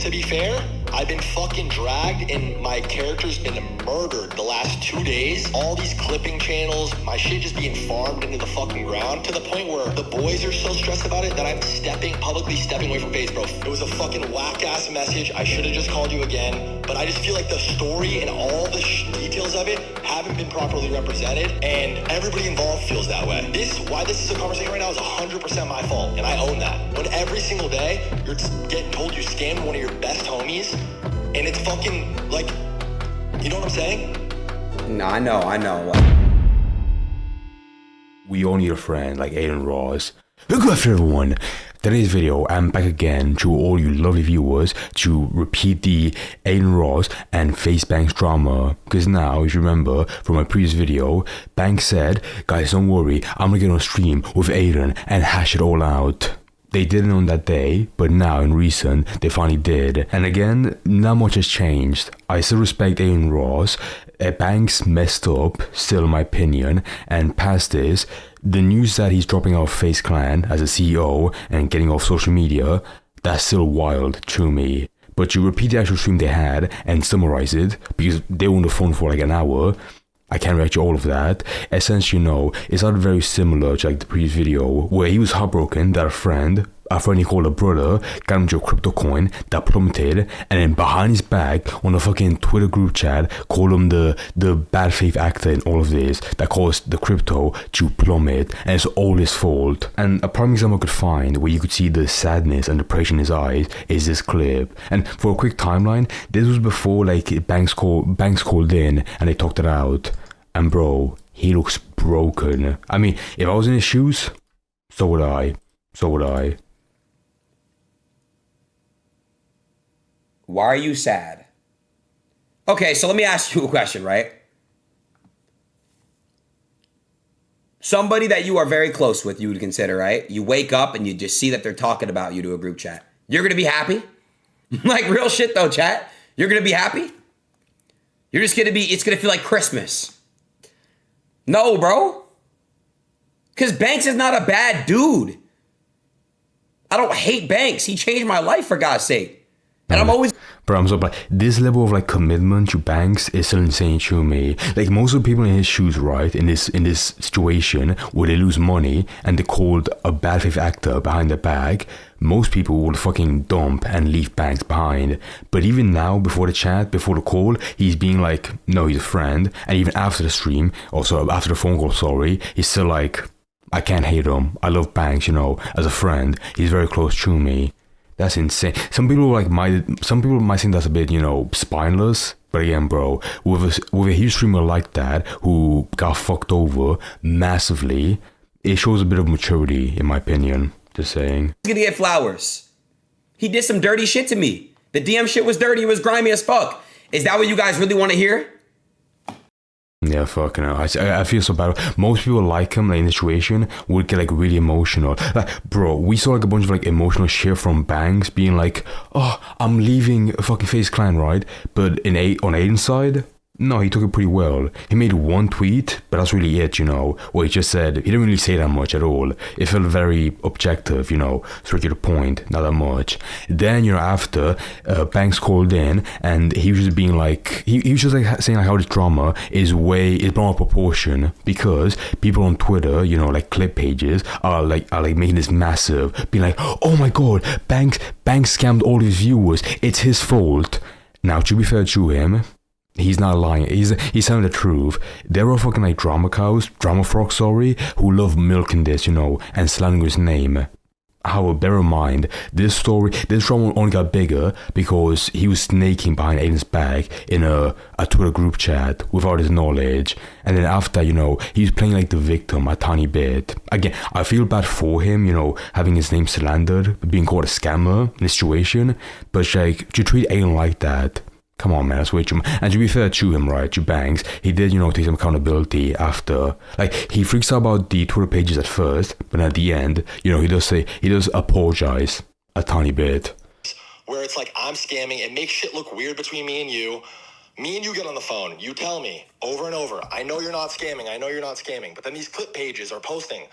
to be fair, I've been fucking dragged and my character's been murdered the last 2 days. All these clipping channels, my shit just being farmed into the fucking ground to the point where the boys are so stressed about it that I'm publicly stepping away from FaZe, bro. It was a fucking whack-ass message. I should have just called you again, but I just feel like the story and all the details of it haven't been properly represented, and everybody involved feels that way. Why this is a conversation right now is 100% my fault, and I own that. When every single day you're getting told you scammed one of your best homies, and it's fucking like, you know what I'm saying? No, I know. We all need a friend like Adin Ross. Good afternoon, everyone. Today's video, I'm back again to all you lovely viewers to repeat the Adin Ross and FaZe Banks drama. Because now, if you remember from my previous video, Banks said, guys, don't worry, I'm gonna get on stream with Adin and hash it all out. They didn't on that day, but now in recent, they finally did. And again, not much has changed. I still respect Adin Ross. Banks messed up, still in my opinion, and past this, the news that he's dropping out of FaZe Clan as a CEO and getting off social media, that's still wild to me. But you repeat the actual stream they had and summarize it, because they were on the phone for like an hour. I can't react to all of that. Essentially, it's not very similar to like the previous video where he was heartbroken that a friend he called a brother got him to a crypto coin that plummeted, and then behind his back on a fucking Twitter group chat called him the bad faith actor in all of this that caused the crypto to plummet, and it's all his fault. And a prime example I could find where you could see the sadness and depression in his eyes is this clip. And for a quick timeline, this was before like Banks called in and they talked it out. And bro, he looks broken. I mean, if I was in his shoes, so would I. Why are you sad? Okay, so let me ask you a question, right? Somebody that you are very close with, you would consider, right? You wake up and you just see that they're talking about you to a group chat. You're gonna be happy? Like real shit though, chat. You're gonna be happy? You're just gonna be, it's gonna feel like Christmas. No, bro. Because Banks is not a bad dude. I don't hate Banks. He changed my life, for God's sake. And I'm always... Bro, I'm so like, this level of like commitment to Banks is still insane to me. Like most of the people in his shoes, right, in this situation where they lose money and they called a bad faith actor behind their back, most people would fucking dump and leave Banks behind. But even now, before the chat, before the call, he's being like, no, he's a friend. And even after the stream, also after the phone call, sorry, he's still like, I can't hate him. I love Banks, as a friend. He's very close to me. That's insane. Some people might think that's a bit, spineless. But again, bro, with a huge streamer like that who got fucked over massively, it shows a bit of maturity, in my opinion. Just saying. He's gonna get flowers. He did some dirty shit to me. The DM shit was dirty. It was grimy as fuck. Is that what you guys really want to hear? Yeah, fucking hell. I feel so bad. Most people like him, like in the situation, would get like really emotional. Like, bro, we saw like a bunch of like emotional shit from Banks being like, oh, I'm leaving fucking FaZe Clan, right? But on Adin's side, no, he took it pretty well. He made one tweet, but that's really it, where he just said, he didn't really say that much at all. It felt very objective, straight to the point, not that much. Then, after, Banks called in, and he was just being like, he was just like saying like how this drama is blown out proportion, because people on Twitter, like clip pages, are like making this massive, being like, oh my god, Banks scammed all his viewers, it's his fault. Now, to be fair to him, he's not lying. He's telling the truth. There are fucking like drama frogs, who love milking this, and slandering his name. However, bear in mind, this drama only got bigger because he was snaking behind Adin's back in a Twitter group chat without his knowledge. And then after, he was playing like the victim a tiny bit. Again, I feel bad for him, having his name slandered, being called a scammer in this situation. But like, to treat Adin like that, come on, man, that's way too much. And to be fair to him, right, to Banks, he did, take some accountability after. Like, he freaks out about the Twitter pages at first, but at the end, he does apologize a tiny bit. Where it's like, I'm scamming, it makes shit look weird between me and you. Me and you get on the phone, you tell me over and over, I know you're not scamming, but then these clip pages are posting,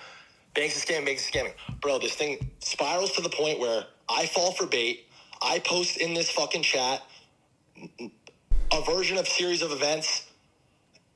Banks is scamming. Bro, this thing spirals to the point where I fall for bait, I post in this fucking chat a version of series of events,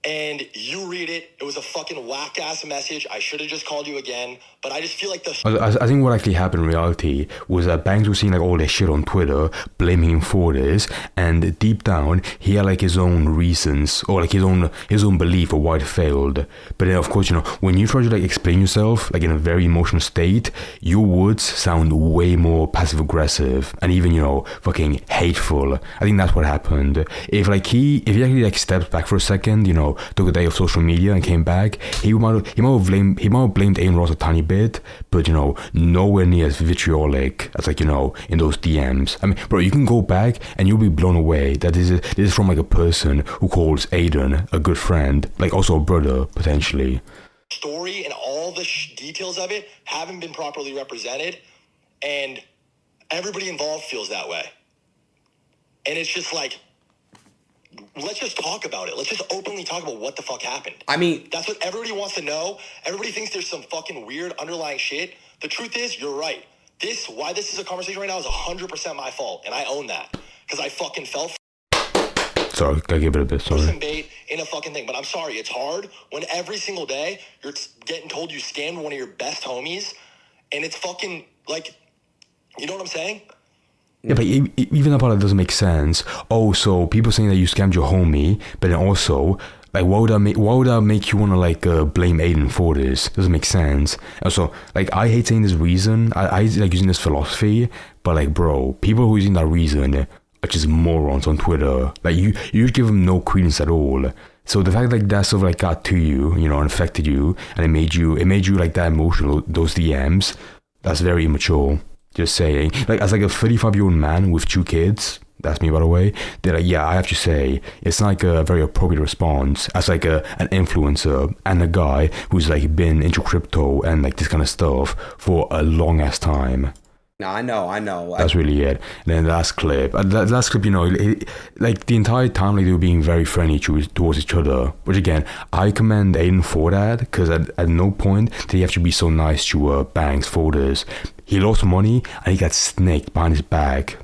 and you read it. It was a fucking whack-ass message. I should have just called you again, but I just feel like I think what actually happened in reality was that Banks was seeing like all this shit on Twitter, blaming him for this, and deep down he had like his own reasons or like his own belief of why it failed. But then of course, you know, when you try to like explain yourself like in a very emotional state, your words sound way more passive aggressive and even, you know, fucking hateful. I think that's what happened. If he actually like stepped back for a second, you know, took a day of social media and came back, he might have blamed Adin Ross a tiny bit, but you know, nowhere near as vitriolic as like, you know, in those DMs. I mean, bro, you can go back and you'll be blown away that this is from like a person who calls Adin a good friend, like also a brother potentially. Story and all the details of it haven't been properly represented, and everybody involved feels that way. And it's just like, let's just talk about it. Let's just openly talk about what the fuck happened. I mean, that's what everybody wants to know. Everybody thinks there's some fucking weird underlying shit. The truth is, you're right. Why this is a conversation right now is 100% my fault, and I own that because I fucking fell. Sorry, I gave it a bit. Sorry. Bait in a fucking thing, but I'm sorry. It's hard when every single day you're getting told you scammed one of your best homies, and it's fucking like, you know what I'm saying? Yeah, but even that part doesn't make sense. Oh, so people saying that you scammed your homie, but then also, like, why would that make you want to like blame Adin for this? Doesn't make sense. Also, like, I hate saying this reason. I hate like using this philosophy, but like, bro, people who are using that reason are just morons on Twitter. Like, you just give them no credence at all. So the fact like that sort of like got to you, you know, and affected you, and it made you like that emotional. Those DMs, that's very immature. Just saying, like, as like a 35-year-old man with 2 kids, that's me by the way, that like, yeah, I have to say, it's not like a very appropriate response as like an influencer and a guy who's like been into crypto and like this kind of stuff for a long ass time. No, I know. That's really it. And then the last clip, you know, like the entire time, like they were being very friendly towards each other. Which again, I commend Adin for that, because at no point did he have to be so nice to Banks for this. He lost money and he got snaked behind his back.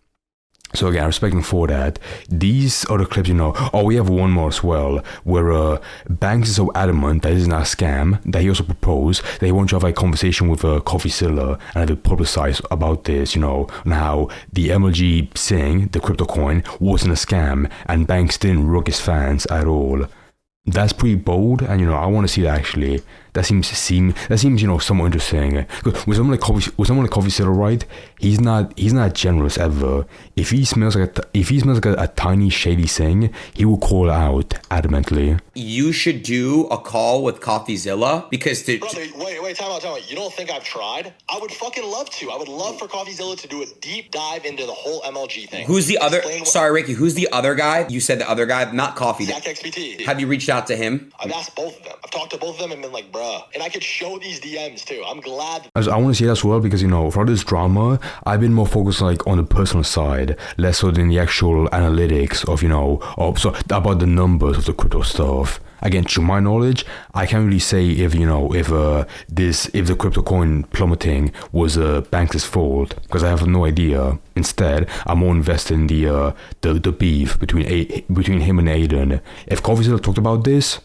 So again, I respect him for that. These other clips, you know, we have one more as well, where Banks is so adamant that this is not a scam, that he also proposed that he wants to have a conversation with CoffeeZilla and have it publicized about this, you know, and how the MLG thing, the crypto coin, wasn't a scam, and Banks didn't rook his fans at all. That's pretty bold, and you know, I want to see that actually. That seems you know, somewhat interesting. With someone like CoffeeZilla, right? He's not generous ever. If he smells like a tiny shady thing, he will call out adamantly. You should do a call with CoffeeZilla because Brother, wait, time out. You don't think I've tried? I would fucking love to. I would love for CoffeeZilla to do a deep dive into the whole MLG thing. Who's the other? Sorry, Ricky. Who's the other guy? You said the other guy, not Coffee. Zach XBT. Have you reached out to him? I've asked both of them. I've talked to both of them and been like, bruh. And I could show these DMs too. I'm glad. I want to say that as well, because you know, for this drama, I've been more focused like on the personal side, less so than the actual analytics of, you know, about the numbers of the crypto stuff. Again, to my knowledge, I can't really say if the crypto coin plummeting was Banks' fault, because I have no idea. Instead, I'm more invested in the beef between him and Adin. If CoffeeZilla talked about this,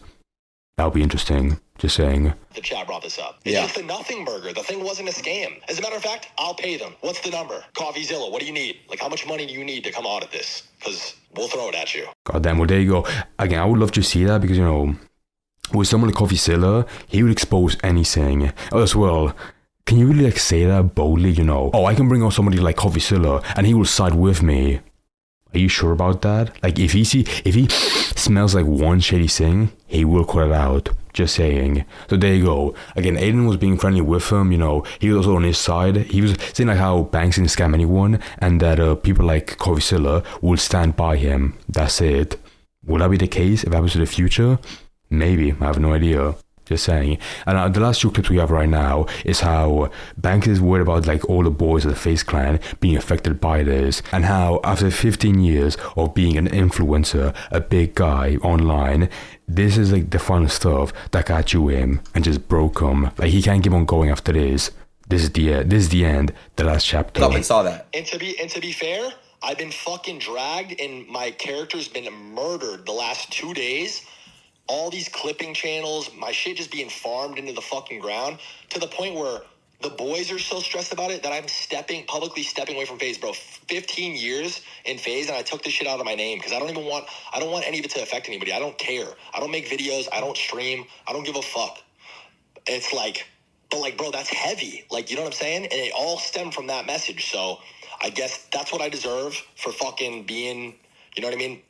that would be interesting. Just saying. The chat brought this up. It's just a nothing burger. The thing wasn't a scam. As a matter of fact, I'll pay them. What's the number? CoffeeZilla, what do you need? Like, how much money do you need to come audit this? Because we'll throw it at you. God damn, well, there you go. Again, I would love to see that, because, you know, with someone like CoffeeZilla, he would expose anything. As well, can you really, like, say that boldly, you know? I can bring out somebody like CoffeeZilla, and he will side with me. Are you sure about that? Like, if he smells like one shady thing, he will call it out. Just saying. So there you go. Again, Adin was being friendly with him, you know, he was also on his side. He was saying like how Banks didn't scam anyone, and that people like CoffeeZilla would stand by him. That's it. Will that be the case if it happens in the future? Maybe. I have no idea. Just saying. And the last 2 clips we have right now is how Banks is worried about like all the boys of the FaZe clan being affected by this, and how after 15 years of being an influencer, a big guy online, this is like the fun stuff that got you him and just broke him. Like, he can't keep on going after this. This is the end. The last chapter. I saw that. And to be fair, I've been fucking dragged and my character's been murdered the last 2 days. All these clipping channels, my shit just being farmed into the fucking ground to the point where the boys are so stressed about it that I'm publicly stepping away from FaZe, bro. 15 years in FaZe, and I took this shit out of my name because I don't want any of it to affect anybody. I don't care. I don't make videos. I don't stream. I don't give a fuck. It's like, but like, bro, that's heavy. Like, you know what I'm saying? And it all stemmed from that message. So I guess that's what I deserve for fucking being, you know what I mean?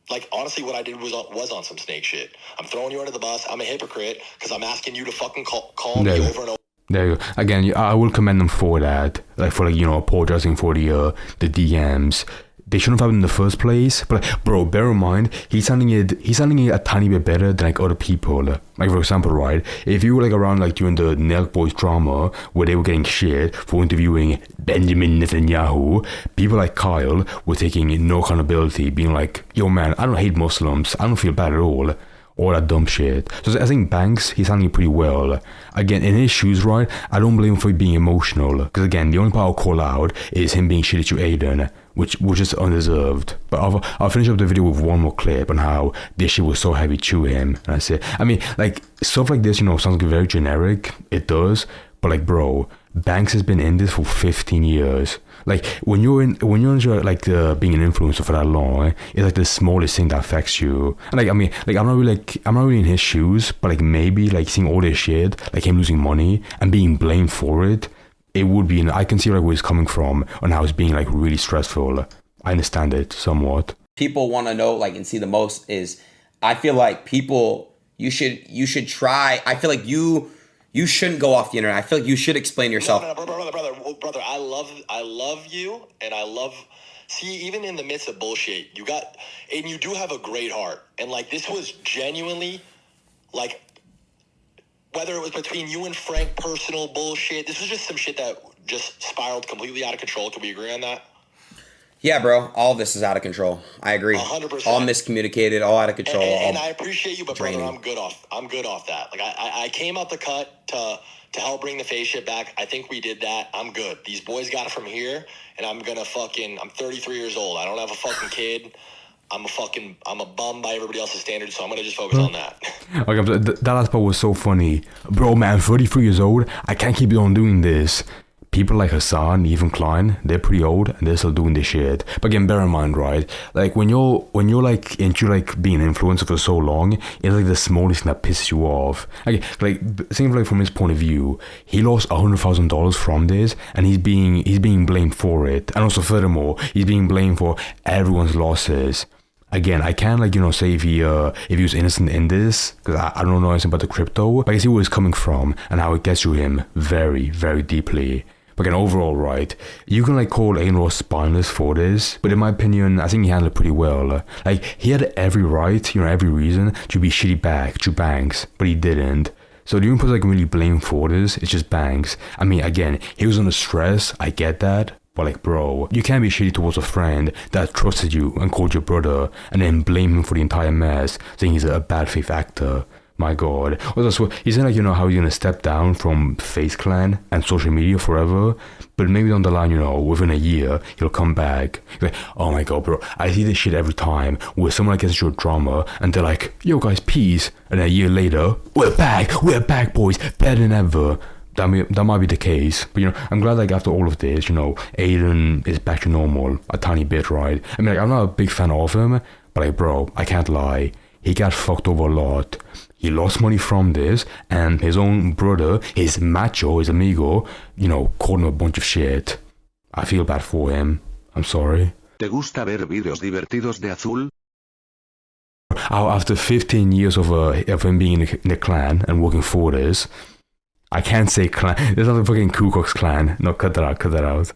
Like, honestly, what I did was on some snake shit. I'm throwing you under the bus. I'm a hypocrite because I'm asking you to fucking call me over and over. There you go. Again, I will commend them for that. Like, for, like, you know, apologizing for the DMs. They shouldn't have in the first place. But, like, bro, bear in mind, he's handling it a tiny bit better than, like, other people. Like, for example, right, if you were, like, around, like, during the Nelk Boys drama, where they were getting shit for interviewing Benjamin Netanyahu, people like Kyle were taking no accountability, being like, yo, man, I don't hate Muslims. I don't feel bad at all. All that dumb shit. So I think Banks, he's handling it pretty well. Again, in his shoes, right, I don't blame him for being emotional. Because again, the only part I'll call out is him being shitty to Adin, which is undeserved. But I'll finish up the video with one more clip on how this shit was so heavy to him. And I say, I mean, like, stuff like this, you know, sounds like very generic. It does. But like, bro, Banks has been in this for 15 years. Like, when you're into like being an influencer for that long, it's like the smallest thing that affects you. And like, I mean, like, I'm not really in his shoes, but like, maybe like seeing all this shit, like him losing money and being blamed for it, it would be, I can see like where he's coming from and how it's being like really stressful. I understand it somewhat. People want to know, like, and see the most is, I feel like people, you should try. I feel like you shouldn't go off the internet. I feel like you should explain yourself. No, brother, I love you, and I love. See, even in the midst of bullshit, you do have a great heart, and like this was genuinely, like, whether it was between you and Frank, personal bullshit. This was just some shit that just spiraled completely out of control. Can we agree on that? Yeah, bro. All of this is out of control. I agree. 100%. All miscommunicated, all out of control. And I appreciate you, but draining. brother, I'm good off that. Like I came out the cut to help bring the FaZe shit back. I think we did that. I'm good. These boys got it from here, and I'm 33 years old. I don't have a fucking kid. I'm a bum by everybody else's standards, so I'm gonna just focus on that. Okay, that last part was so funny. Bro, man, 33 years old. I can't keep on doing this. People like Hassan, even Klein, they're pretty old and they're still doing this shit. But again, bear in mind, right? Like when you're like into like being an influencer for so long, it's like the smallest thing that pisses you off. Like seems like from his point of view, he lost $100,000 from this, and he's being blamed for it. And also, furthermore, he's being blamed for everyone's losses. Again, I can't say if he was innocent in this, because I don't know anything about the crypto. But I can see where he's coming from and how it gets to him very, very deeply. But again, overall, right, you can call Adin Ross spineless for this, but in my opinion, I think he handled it pretty well. Like, he had every right, every reason to be shitty back to Banks, but he didn't. So the only person I can really blame for this is just Banks. I mean, again, he was under stress, I get that, but bro, you can't be shitty towards a friend that trusted you and called your brother, and then blame him for the entire mess, saying he's a bad faith actor. My god. Also, he's saying how he's gonna step down from FaZe Clan and social media forever, but maybe down the line, within a year, he'll come back. He's like, oh my god, bro, I see this shit every time where someone gets into a drama and they're like, yo guys, peace, and a year later, we're back boys, better than ever. That might be the case, but I'm glad after all of this, Adin is back to normal a tiny bit, right? I mean, I'm not a big fan of him, but bro, I can't lie, he got fucked over a lot. He lost money from this, and his own brother, his amigo, called him a bunch of shit. I feel bad for him. I'm sorry. ¿Te gusta ver videos divertidos de Azul? After 15 years of him being in the clan and working for this, I can't say clan. It's not a fucking Ku Klux Klan. No, cut that out.